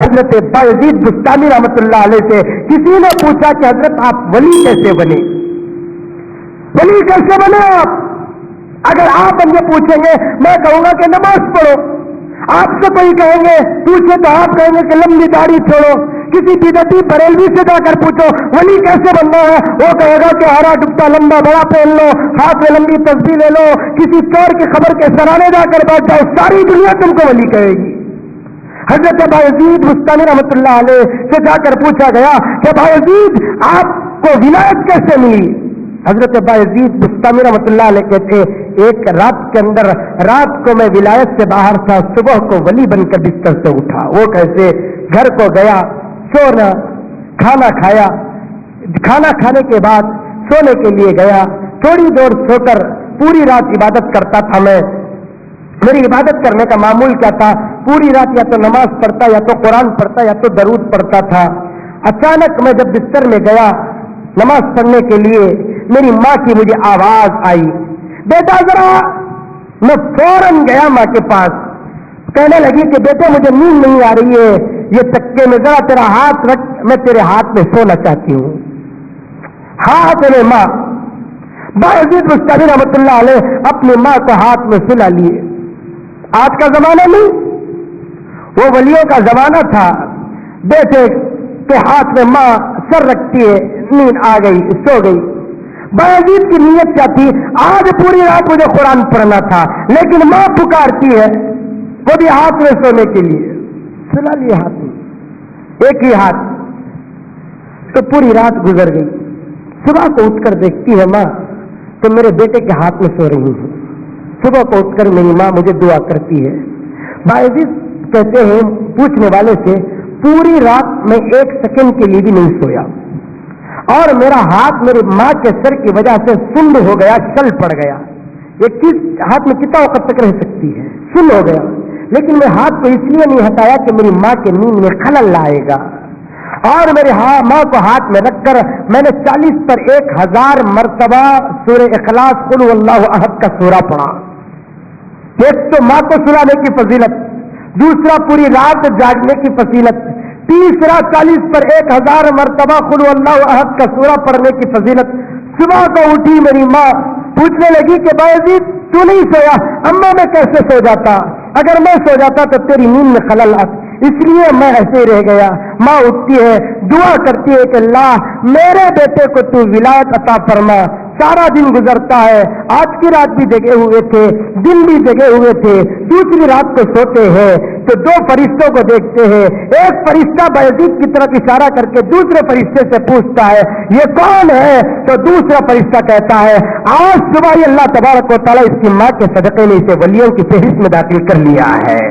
حضرت بایزید بستامی رحمۃ اللہ علیہ سے کسی نے پوچھا کہ حضرت آپ ولی کیسے بنے، ولی کیسے بنے آپ؟ اگر آپ ہم یہ پوچھیں گے میں کہوں گا کہ نماز پڑھو، آپ سے کوئی کہیں گے پوچھے تو آپ کہیں گے کہ لمبی داڑھی چھوڑو، کسی بدعتی بریلوی سے جا کر پوچھو ولی کیسے بننا ہے، وہ کہے گا کہ ہرا ڈبتا لمبا بڑا پہن لو، ہاتھ میں لمبی تسبیح لے لو، کسی چور کی خبر کے سرانے جا کر بیٹھ جاؤ، ساری دنیا تم کو ولی کہے گی۔ حضرت بایزید بستانی رحمۃ اللہ علیہ سے جا کر پوچھا گیا کہ بایزید آپ کو ولایت کیسے ملی؟ حضرت بایزید بستانی رحمۃ اللہ علیہ کہتے ایک رات کے اندر، رات کو میں ولایت سے باہر تھا، صبح کو ولی بن کر بستر سے اٹھا۔ وہ کیسے؟ گھر کو گیا، سونا، کھانا کھایا، کھانا کھانے کے بعد سونے کے لیے گیا، تھوڑی دور سو کر پوری رات عبادت کرتا تھا میں۔ میری عبادت کرنے کا معمول کیا تھا؟ پوری رات یا تو نماز پڑھتا یا تو قرآن پڑھتا یا تو درود پڑھتا تھا۔ اچانک میں جب بستر میں گیا نماز پڑھنے کے لیے، میری ماں کی مجھے آواز آئی، بیٹا ذرا۔ میں فوراً گیا ماں کے پاس، کہنے لگی کہ بیٹے مجھے نیند نہیں آ رہی ہے، یہ تکے میں ذرا تیرا ہاتھ رکھ، میں تیرے ہاتھ میں سونا چاہتی ہوں۔ ہاتھ میں ماں بایزید بستانی رحمۃ اللہ علیہ اپنی ماں کو ہاتھ میں سلا لیے۔ آج کا زمانہ نہیں، وہ ولیوں کا زمانہ تھا، بیٹے کے ہاتھ میں ماں سر رکھتی ہے، نیند آ گئی، سو گئی۔ بایزید کی نیت کیا تھی؟ آج پوری رات مجھے قرآن پڑھنا تھا، لیکن ماں پکارتی ہے، وہ بھی ہاتھ میں سونے کے لیے، سلا لیے ہاتھ میں، ایک ہی ہاتھ۔ تو پوری رات گزر گئی، صبح کو اٹھ کر دیکھتی ہے ماں تو میرے بیٹے کے ہاتھ میں سو رہی ہوں۔ صبح کو اٹھ کر میری ماں مجھے دعا کرتی ہے۔ بایزید کہتے ہیں پوچھنے والے سے، پوری رات میں ایک سیکنڈ کے لیے بھی نہیں سویا، اور میرا ہاتھ میری ماں کے سر کی وجہ سے سند ہو گیا، چل پڑ گیا۔ یہ چیز ہاتھ میں کتنا وقت تک رہ سکتی ہے؟ سند ہو گیا، لیکن میں ہاتھ کو اس لیے نہیں ہٹایا کہ میری ماں کے نیند میں خلل لائے گا، اور میری ماں کو ہاتھ میں رکھ کر میں نے 40 پر 1000 مرتبہ سورہ اخلاص قل هو اللہ احد کا سورہ پڑھا۔ ایک تو ماں کو سلانے کی فضیلت، دوسرا پوری رات جاگنے کی فضیلت، تیسرا 40 پر 1000 مرتبہ قل هو اللہ احد کا سورہ پڑھنے کی فضیلت۔ صبح کو اٹھی میری ماں پوچھنے لگی کہ بایزید تو نہیں سویا؟ اما میں کیسے سو جاتا؟ اگر میں سو جاتا تو تیری نیند میں خلل آتی، اس لیے میں ایسے رہ گیا۔ ماں اٹھتی ہے، دعا کرتی ہے کہ اللہ میرے بیٹے کو تو ولایت عطا فرما۔ سارا دن گزرتا ہے، آج کی رات بھی جگے ہوئے تھے، دن بھی جگے ہوئے تھے، دوسری رات کو سوتے ہیں تو 2 فرشتوں کو دیکھتے ہیں۔ ایک فرشتہ بایزید کی طرف اشارہ کر کے دوسرے فرشتے سے پوچھتا ہے یہ کون ہے؟ تو دوسرا فرشتہ کہتا ہے آج صبح ہی اللہ تبارک و تعالیٰ اس کی ماں کے صدقے نے اسے ولیوں کی فہرست میں داخل کر لیا ہے۔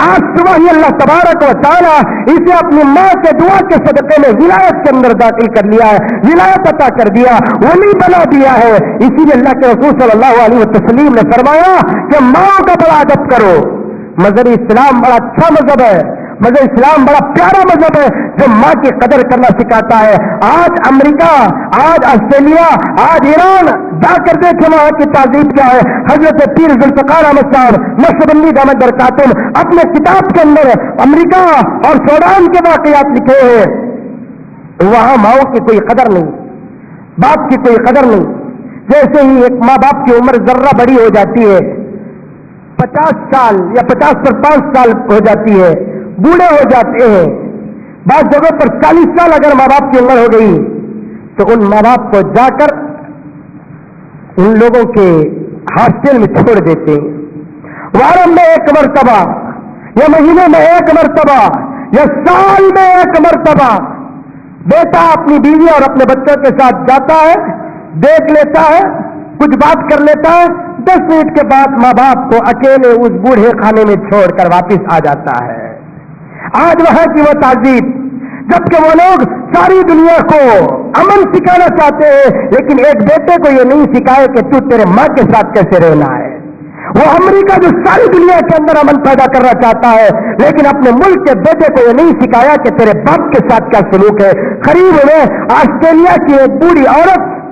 آج صبح ہی اللہ تبارک و تعالیٰ اسے اپنی ماں کے دعا کے صدقے میں ولایت کے اندر داخل کر لیا ہے، ولایت عطا کر دیا، ولی بنا دیا ہے۔ اسی لیے اللہ کے رسول صلی اللہ علیہ وسلم نے فرمایا کہ ماں کا بڑا ادب کرو۔ مذہب اسلام بڑا اچھا مذہب ہے، مذہب اسلام بڑا پیارا مذہب ہے جو ماں کی قدر کرنا سکھاتا ہے۔ آج امریکہ، آج آسٹریلیا، آج ایران جا کر دیکھیں وہاں کی تعظیم کیا ہے۔ حضرت پیر ذوالفقار احمد صاحب نقشبندی دامت برکاتہم اپنے کتاب کے اندر امریکہ اور سوڈان کے واقعات لکھے ہیں، وہاں ماؤں کی کوئی قدر نہیں، باپ کی کوئی قدر نہیں۔ جیسے ہی ایک ماں باپ کی عمر ذرہ بڑی ہو جاتی ہے، 50 سال یا 50 پر 5 سال ہو جاتی ہے، بوڑھے ہو جاتے ہیں، بعض جگہوں پر 40 سال اگر ماں باپ کی عمر ہو گئی تو ان ماں باپ کو جا کر ان لوگوں کے ہاسٹل میں چھوڑ دیتے ہیں۔ وارم میں 1 مرتبہ یا مہینے میں 1 مرتبہ یا سال میں 1 مرتبہ بیٹا اپنی بیوی اور اپنے بچوں کے ساتھ جاتا ہے، دیکھ لیتا ہے، کچھ بات کر لیتا ہے، 10 منٹ کے بعد ماں باپ کو اکیلے اس بوڑھے خانے میں چھوڑ کر واپس آ جاتا ہے۔ آج وہاں کی وہ تہذیب، جبکہ وہ لوگ ساری دنیا کو امن سکھانا چاہتے ہیں، لیکن ایک بیٹے کو یہ نہیں سکھائے کہ تو تیرے ماں کے ساتھ کیسے رہنا ہے۔ وہ امریکہ جو ساری دنیا کے اندر امن پیدا کرنا چاہتا ہے، لیکن اپنے ملک کے بیٹے کو یہ نہیں سکھایا کہ تیرے باپ کے ساتھ کیا سلوک ہے۔ قریب میں آسٹریلیا کی ایک بوڑھی عورت